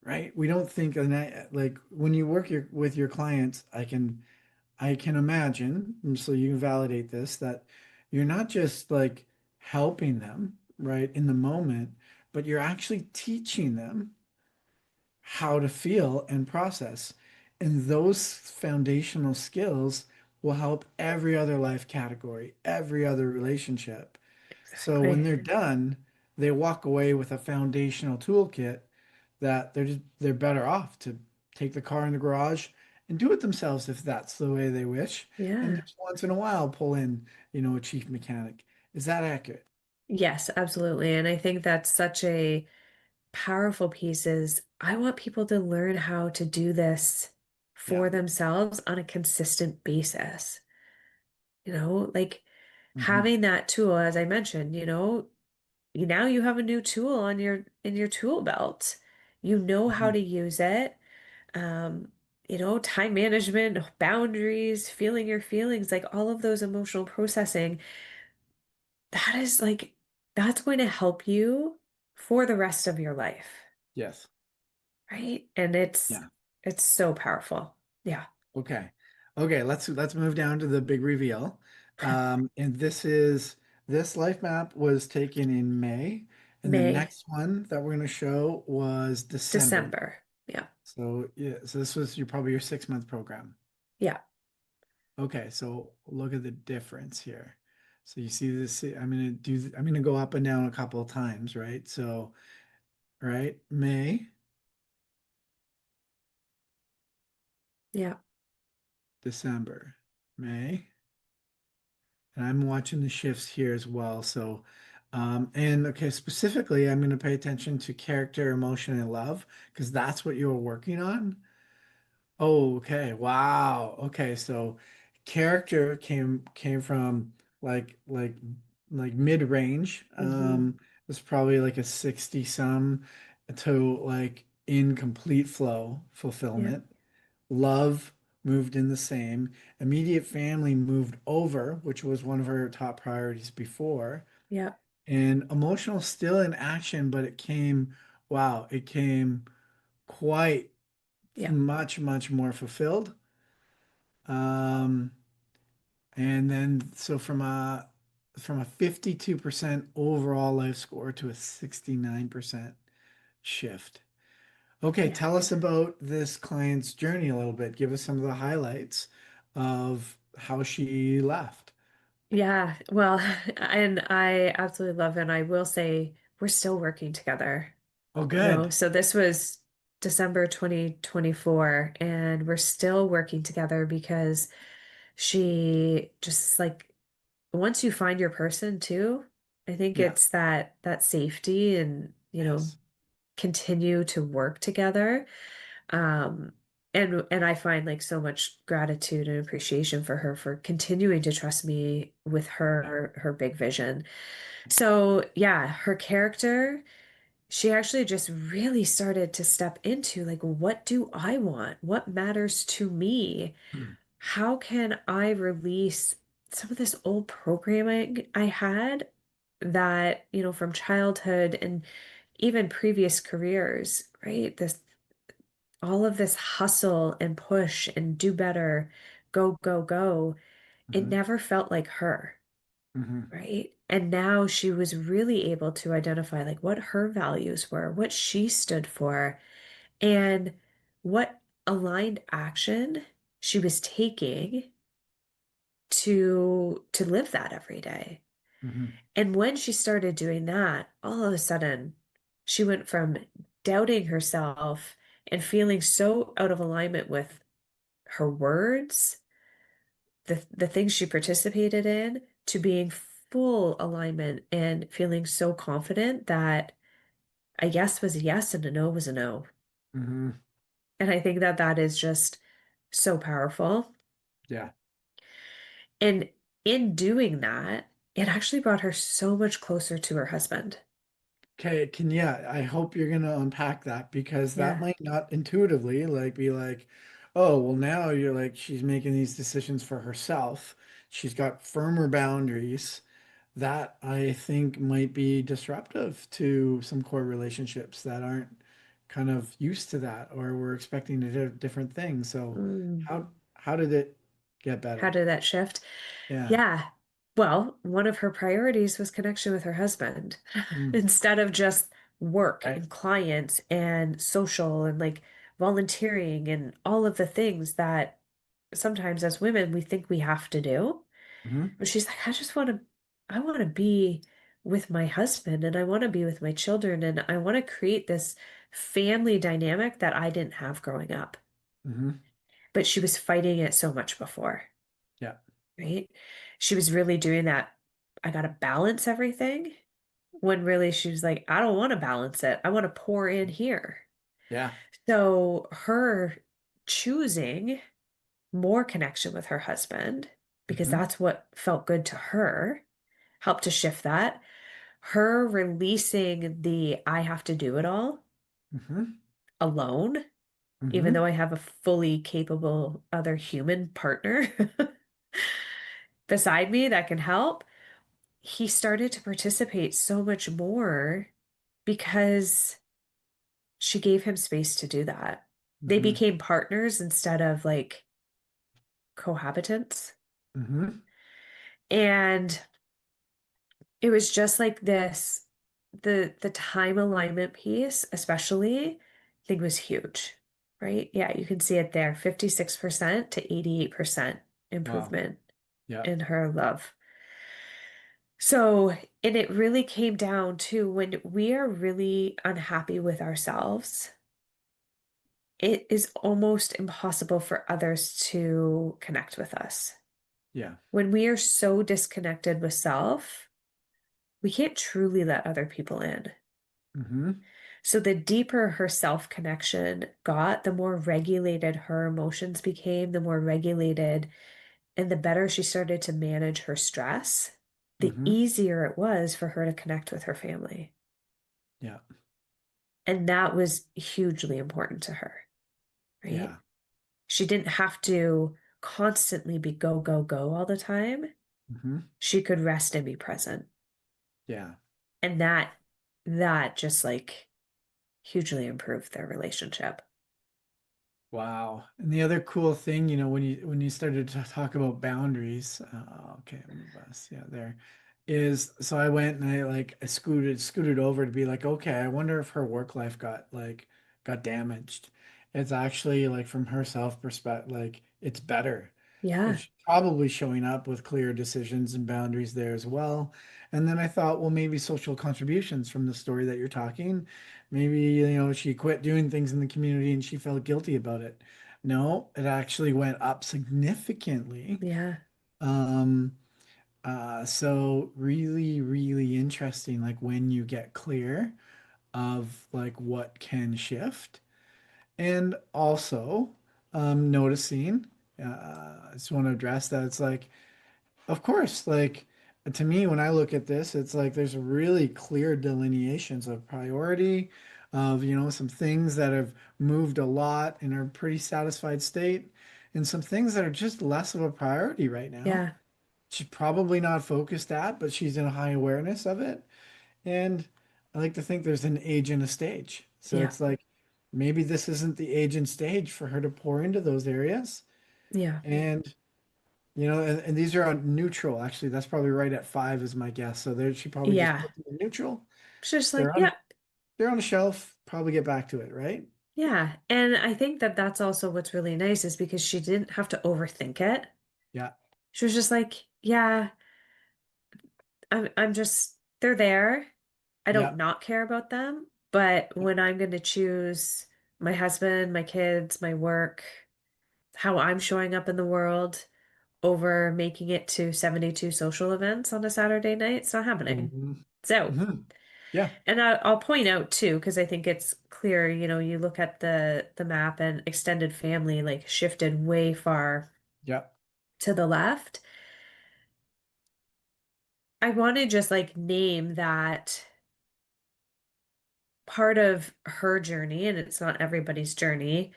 [SPEAKER 1] right? We don't think, and like when you work with your clients, I can imagine, and so you can validate this, that you're not just like helping them, right, in the moment, but you're actually teaching them how to feel and process. And those foundational skills will help every other life category, every other relationship. So when
[SPEAKER 2] exactly.
[SPEAKER 1] they're done, they walk away with a foundational toolkit that they're better off to take the car in the garage and do it themselves if that's the way they wish. And
[SPEAKER 2] Yeah.
[SPEAKER 1] just once in a while pull in, a chief mechanic. Is that accurate?
[SPEAKER 2] Yes, absolutely. And I think that's such a powerful piece is I want people to learn how to do this
[SPEAKER 1] Yeah.
[SPEAKER 2] for themselves on a consistent basis. Like
[SPEAKER 1] Hmm.
[SPEAKER 2] having that tool, as I mentioned, now you have a new tool on your tool belt. You know how
[SPEAKER 1] Hmm.
[SPEAKER 2] to use it. Um, time management, boundaries, feeling your feelings, like all of those emotional processing, that is like that's going to help you for the rest of your life,
[SPEAKER 1] Yes.
[SPEAKER 2] right? And it's
[SPEAKER 1] Yeah.
[SPEAKER 2] it's so powerful. Yeah.
[SPEAKER 1] Okay. Okay, let's move down to the big reveal. And this life map was taken in May, and the
[SPEAKER 2] May,
[SPEAKER 1] next one that we're going to show was December.
[SPEAKER 2] December. Yeah.
[SPEAKER 1] So yeah, so this was probably your 6 month program.
[SPEAKER 2] Yeah.
[SPEAKER 1] Okay, so look at the difference here. So you see this, I'm gonna go up and down a couple of times, right? So, right, May,
[SPEAKER 2] Yeah.
[SPEAKER 1] December, May. And I'm watching the shifts here as well. So, and okay, specifically, I'm going to pay attention to character, emotion, and love because that's what you were working on. Oh, okay. Wow. Okay. So character came from like mid-range.
[SPEAKER 2] Hmm.
[SPEAKER 1] It's probably like a 60 some to like incomplete flow
[SPEAKER 2] Yeah.
[SPEAKER 1] fulfillment. Love moved in the same. Immediate family moved over, which was one of her top priorities before.
[SPEAKER 2] Yeah.
[SPEAKER 1] And emotional still in action, but wow, it came quite
[SPEAKER 2] Yeah.
[SPEAKER 1] much, much more fulfilled. Um, and then so from a 52% overall life score to a 69% shift. Okay,
[SPEAKER 2] Yeah.
[SPEAKER 1] tell us about this client's journey a little bit. Give us some of the highlights of how she left.
[SPEAKER 2] Yeah. Well, and I absolutely love it. And I will say we're still working together.
[SPEAKER 1] Oh, good.
[SPEAKER 2] So this was December 2024, and we're still working together because she just like once you find your person too, I think
[SPEAKER 1] Yeah.
[SPEAKER 2] it's that safety and,
[SPEAKER 1] Yes.
[SPEAKER 2] continue to work together. Um, and I find like so much gratitude and appreciation for her for continuing to trust me with
[SPEAKER 1] Yeah.
[SPEAKER 2] her big vision. So yeah, her character, she actually just really started to step into like, what do I want? What matters to me? How can I release some of this old programming I had that, from childhood and even previous careers, right? All of this hustle and push and do better, go, go, go. It
[SPEAKER 1] Hmm.
[SPEAKER 2] never felt like her,
[SPEAKER 1] Hmm.
[SPEAKER 2] right? And now she was really able to identify like what her values were, what she stood for, and what aligned action she was taking to live that every day.
[SPEAKER 1] Hmm.
[SPEAKER 2] And when she started doing that, all of a sudden she went from doubting herself and feeling so out of alignment with her words, the things she participated in, to being full alignment and feeling so confident that a yes was a yes and a no was a no.
[SPEAKER 1] Hmm.
[SPEAKER 2] And I think that that is just so powerful.
[SPEAKER 1] Yeah.
[SPEAKER 2] And in doing that, it actually brought her so much closer to her husband.
[SPEAKER 1] Okay, yeah, I hope you're gonna unpack that because that
[SPEAKER 2] Yeah.
[SPEAKER 1] might not intuitively like be like, oh, well now you're like she's making these decisions for herself. She's got firmer boundaries. That I think might be disruptive to some core relationships that aren't kind of used to that or we're expecting to do different things. So
[SPEAKER 2] Mm.
[SPEAKER 1] how did it get
[SPEAKER 2] How
[SPEAKER 1] better?
[SPEAKER 2] did that shift?
[SPEAKER 1] Yeah.
[SPEAKER 2] Yeah. Well, one of her priorities was connection with her husband
[SPEAKER 1] Mm.
[SPEAKER 2] instead of just work
[SPEAKER 1] Right.
[SPEAKER 2] and clients and social and like volunteering and all of the things that sometimes as women we think we have to do.
[SPEAKER 1] Hmm.
[SPEAKER 2] But she's like, I want to be with my husband and I want to be with my children and I want to create this family dynamic that I didn't have growing up.
[SPEAKER 1] Hmm.
[SPEAKER 2] But she was fighting it so much before,
[SPEAKER 1] Yeah.
[SPEAKER 2] right? She was really doing that. I got to balance everything when really she was like, I don't want to balance it. I want to pour in here.
[SPEAKER 1] Yeah.
[SPEAKER 2] So her choosing more connection with her husband, because
[SPEAKER 1] Hmm.
[SPEAKER 2] that's what felt good to her, helped to shift that. Her releasing the I have to do it all
[SPEAKER 1] Hmm.
[SPEAKER 2] alone, even though
[SPEAKER 1] Hmm.
[SPEAKER 2] I have a fully capable other human partner beside me that can help, he started to participate so much more because she gave him space to do that. They
[SPEAKER 1] Hmm.
[SPEAKER 2] became partners instead of like cohabitants.
[SPEAKER 1] Hmm.
[SPEAKER 2] And it was just like this, the time alignment piece, especially, I think was huge, right? Yeah, you can see it there, 56% to 88%
[SPEAKER 1] Wow.
[SPEAKER 2] improvement
[SPEAKER 1] Yeah.
[SPEAKER 2] in her love. So, and it really came down to when we are really unhappy with ourselves, it is almost impossible for others to connect with us.
[SPEAKER 1] Yeah.
[SPEAKER 2] When we are so disconnected with self, we can't truly let other people in.
[SPEAKER 1] Hmm.
[SPEAKER 2] So the deeper her self connection got, the more regulated her emotions became, the more regulated and the better she started to manage her stress, the
[SPEAKER 1] Hmm.
[SPEAKER 2] easier it was for her to connect with her family.
[SPEAKER 1] Yeah.
[SPEAKER 2] And that was hugely important to her, right?
[SPEAKER 1] Yeah.
[SPEAKER 2] She didn't have to constantly be go, go, go all the time.
[SPEAKER 1] Hmm.
[SPEAKER 2] She could rest and be present.
[SPEAKER 1] Yeah.
[SPEAKER 2] And that just like hugely improved their relationship.
[SPEAKER 1] Wow. And the other cool thing, when you started to talk about boundaries, okay, move us, yeah, there is. So I went and I scooted over to be like, okay, I wonder if her work life got damaged. It's actually like from her self perspective, like it's better.
[SPEAKER 2] Yeah.
[SPEAKER 1] It's probably showing up with clear decisions and boundaries there as well. And then I thought, well, maybe social contributions from the story that you're talking. Maybe, she quit doing things in the community and she felt guilty about it. No, it actually went up significantly.
[SPEAKER 2] Yeah.
[SPEAKER 1] Um, so really, really interesting, like when you get clear of like what can shift. And also, noticing, I just want to address that it's like, of course, like to me, when I look at this, it's like there's really clear delineations of priority, of, some things that have moved a lot and are a pretty satisfied state, and some things that are just less of a priority right now.
[SPEAKER 2] Yeah.
[SPEAKER 1] She's probably not focused at, but she's in a high awareness of it. And I like to think there's an age and a stage. So
[SPEAKER 2] Yeah.
[SPEAKER 1] it's like maybe this isn't the age and stage for her to pour into those areas.
[SPEAKER 2] Yeah.
[SPEAKER 1] And and these are on neutral. Actually, that's probably right at 5 is my guess. So there, she probably just
[SPEAKER 2] Yeah.
[SPEAKER 1] put them in neutral.
[SPEAKER 2] It's just like,
[SPEAKER 1] They're on
[SPEAKER 2] yeah.
[SPEAKER 1] they're on a shelf. Probably get back to it, right?
[SPEAKER 2] Yeah. And I think that that's also what's really nice is because she didn't have to overthink it.
[SPEAKER 1] Yeah.
[SPEAKER 2] She was just like, yeah, I'm just, they're there. I don't
[SPEAKER 1] Yeah.
[SPEAKER 2] not care about them. But when I'm going to choose my husband, my kids, my work, how I'm showing up in the world over making it to 72 social events on a Saturday night, it's not happening.
[SPEAKER 1] Hmm.
[SPEAKER 2] It's out.
[SPEAKER 1] Hmm. Yeah.
[SPEAKER 2] And I'll point out too, because I think it's clear, you look at the map and extended family like shifted way far
[SPEAKER 1] Yeah.
[SPEAKER 2] to the left. I want to just like name that part of her journey, and it's not everybody's journey,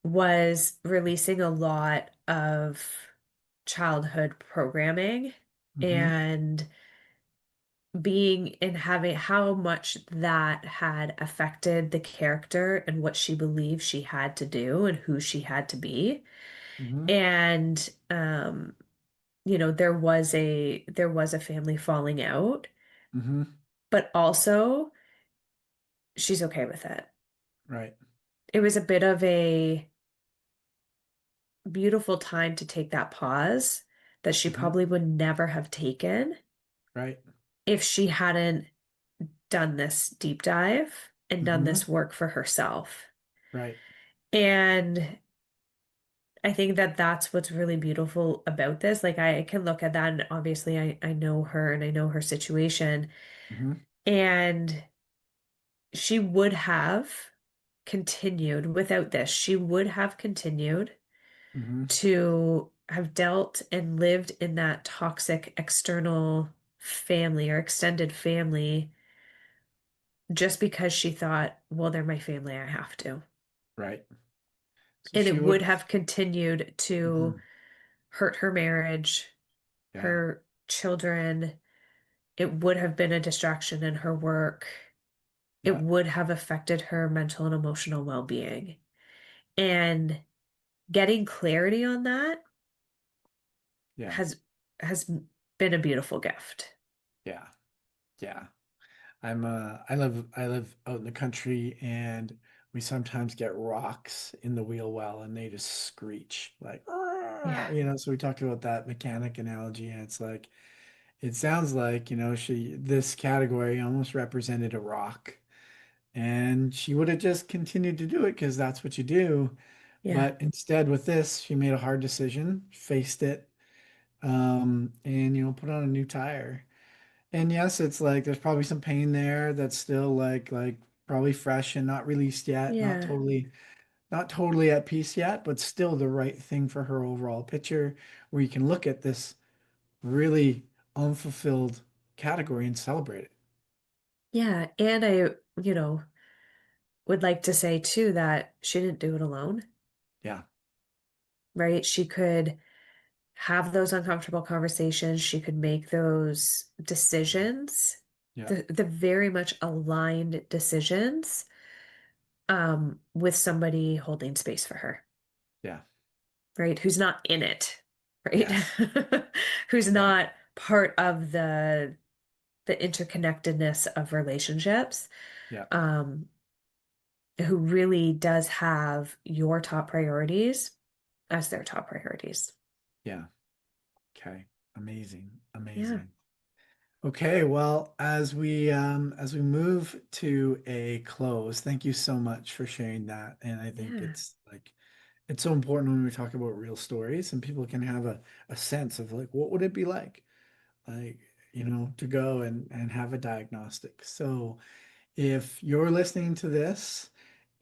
[SPEAKER 2] was releasing a lot of childhood programming
[SPEAKER 1] Mm-hmm.
[SPEAKER 2] and being and having how much that had affected the character and what she believed she had to do and who she had to be.
[SPEAKER 1] Mm-hmm.
[SPEAKER 2] And there was a family falling out,
[SPEAKER 1] Mm-hmm.
[SPEAKER 2] but also she's okay with it.
[SPEAKER 1] Right.
[SPEAKER 2] It was a bit of a beautiful time to take that pause that she
[SPEAKER 1] Mm-hmm.
[SPEAKER 2] probably would never have taken
[SPEAKER 1] Right.
[SPEAKER 2] if she hadn't done this deep dive and done
[SPEAKER 1] Mm-hmm.
[SPEAKER 2] this work for herself.
[SPEAKER 1] Right.
[SPEAKER 2] And I think that that's what's really beautiful about this. Like I can look at that and obviously I know her and I know her situation.
[SPEAKER 1] Mm-hmm.
[SPEAKER 2] And she would have continued without this. She would have continued
[SPEAKER 1] Mm-hmm.
[SPEAKER 2] to have dealt and lived in that toxic external family or extended family just because she thought, well, they're my family, I have to.
[SPEAKER 1] Right. So
[SPEAKER 2] And
[SPEAKER 1] she
[SPEAKER 2] it
[SPEAKER 1] would
[SPEAKER 2] would
[SPEAKER 1] have.
[SPEAKER 2] have continued to
[SPEAKER 1] Mhm.
[SPEAKER 2] hurt her marriage,
[SPEAKER 1] Yeah.
[SPEAKER 2] her children. It would have been a distraction in her work. It
[SPEAKER 1] Yeah.
[SPEAKER 2] would have affected her mental and emotional well-being. And getting clarity on that
[SPEAKER 1] Yeah.
[SPEAKER 2] has been a beautiful gift.
[SPEAKER 1] Yeah. Yeah. I live out in the country and we sometimes get rocks in the wheel well and they just screech like
[SPEAKER 2] Yeah.
[SPEAKER 1] "Ah," so we talked about that mechanic analogy and it's like it sounds like, this category almost represented a rock and she would have just continued to do it because that's what you do.
[SPEAKER 2] Yeah.
[SPEAKER 1] But instead with this, she made a hard decision, faced it, and put on a new tire. And yes, it's like there's probably some pain there that's still like probably fresh and not released yet,
[SPEAKER 2] Yeah.
[SPEAKER 1] not totally at peace yet, but still the right thing for her overall picture where you can look at this really unfulfilled category and celebrate it.
[SPEAKER 2] Yeah. And I would like to say too that she didn't do it alone,
[SPEAKER 1] Yeah,
[SPEAKER 2] right? She could have those uncomfortable conversations. She could make those decisions,
[SPEAKER 1] yeah,
[SPEAKER 2] the very much aligned decisions, with somebody holding space for her,
[SPEAKER 1] yeah,
[SPEAKER 2] right? Who's not in it, right?
[SPEAKER 1] yes,
[SPEAKER 2] Who's
[SPEAKER 1] right,
[SPEAKER 2] not part of the interconnectedness of relationships,
[SPEAKER 1] yeah,
[SPEAKER 2] um, who really does have your top priorities as their top priorities.
[SPEAKER 1] yeah. Okay, amazing,
[SPEAKER 2] Yeah,
[SPEAKER 1] amazing. Okay, well, as we move to a close, thank you so much for sharing that. And I think
[SPEAKER 2] yeah,
[SPEAKER 1] it's so important when we talk about real stories and people can have a sense of like what would it be like, to go and have a diagnostic. So if you're listening to this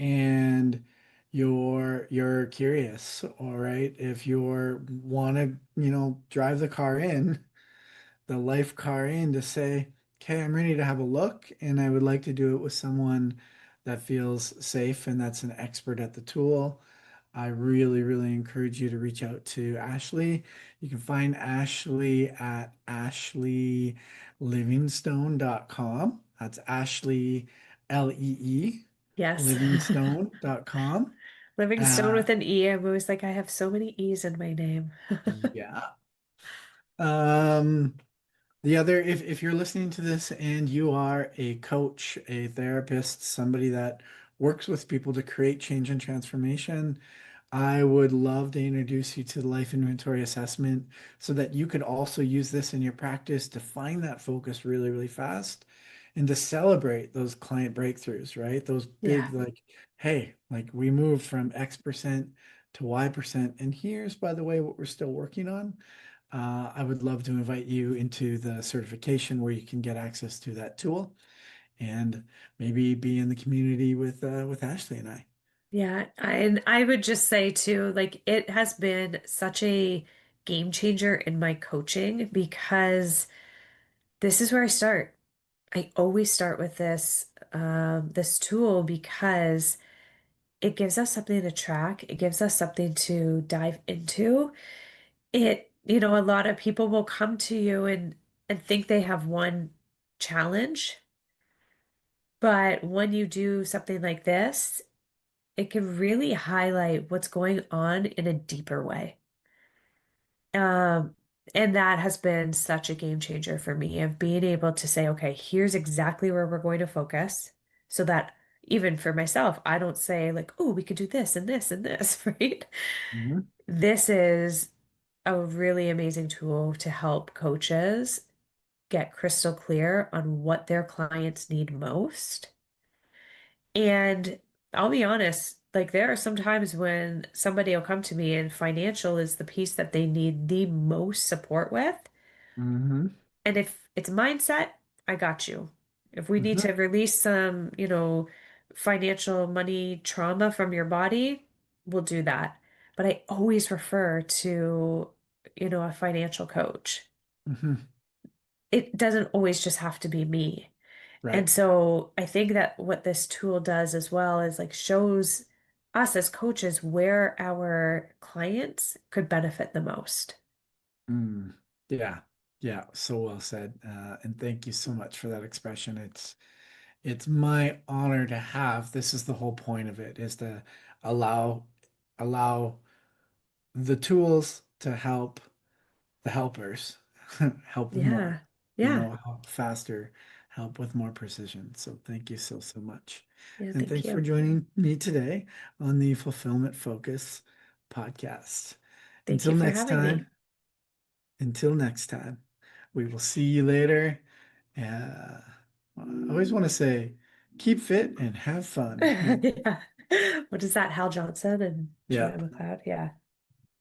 [SPEAKER 1] and you're curious, all right, if you're want to, drive the car in the life car in to say, okay, I'm ready to have a look, and I would like to do it with someone that feels safe and that's an expert at the tool. I really, really encourage you to reach out to Ashlee. You can find Ashlee at ashleelivingstone.com. That's Ashlee, Lee,
[SPEAKER 2] yes.
[SPEAKER 1] livingstone.com.
[SPEAKER 2] Livingstone
[SPEAKER 1] Uh,
[SPEAKER 2] with an E. I'm always like, I have so many E's in my name.
[SPEAKER 1] yeah. Um, The other, if you're listening to this and you are a coach, a therapist, somebody that works with people to create change and transformation, I would love to introduce you to the life inventory assessment so that you could also use this in your practice to find that focus really, really fast and to celebrate those client breakthroughs, right? Those
[SPEAKER 2] Yeah.
[SPEAKER 1] big, like, hey, like we moved from X% to Y%. And here's, by the way, what we're still working on. I would love to invite you into the certification where you can get access to that tool and maybe be in the community with Ashlee and I.
[SPEAKER 2] Yeah, and I would just say too, like it has been such a game changer in my coaching because this is where I start. I always start with this tool because it gives us something to track. It gives us something to dive into. A lot of people will come to you and think they have one challenge, but when you do something like this, it can really highlight what's going on in a deeper way. Um, and that has been such a game changer for me of being able to say, okay, here's exactly where we're going to focus so that even for myself, I don't say like, oh, we could do this and this and this, right?
[SPEAKER 1] Mhm.
[SPEAKER 2] This is a really amazing tool to help coaches get crystal clear on what their clients need most. And I'll be honest, like there are some times when somebody will come to me and financial is the piece that they need the most support with.
[SPEAKER 1] Hmm.
[SPEAKER 2] And if it's mindset, I got you. If we need
[SPEAKER 1] Hmm.
[SPEAKER 2] to release some, financial money trauma from your body, we'll do that. But I always refer to, a financial coach.
[SPEAKER 1] Hmm.
[SPEAKER 2] It doesn't always just have to be me. And
[SPEAKER 1] Right.
[SPEAKER 2] so I think that what this tool does as well is like shows us as coaches where our clients could benefit the most.
[SPEAKER 1] Mm. Yeah. Yeah. So well said. And thank you so much for that expression. It's my honor to have. This is the whole point of it, is to allow allow the tools to help the helpers help more,
[SPEAKER 2] Yeah. Yeah.
[SPEAKER 1] help faster, help with more precision. So thank you so, so much.
[SPEAKER 2] Yeah.
[SPEAKER 1] And
[SPEAKER 2] Thank
[SPEAKER 1] thanks for
[SPEAKER 2] you.
[SPEAKER 1] joining me today on the Fulfillment Focus podcast.
[SPEAKER 2] Thank
[SPEAKER 1] Until
[SPEAKER 2] you for
[SPEAKER 1] next
[SPEAKER 2] having me.
[SPEAKER 1] time, until next time, we will see you later. Uh, I always want to say, keep fit and have fun.
[SPEAKER 2] Yeah. What is that? Hal Johnson and Joanne
[SPEAKER 1] Yep.
[SPEAKER 2] McLeod? Yeah.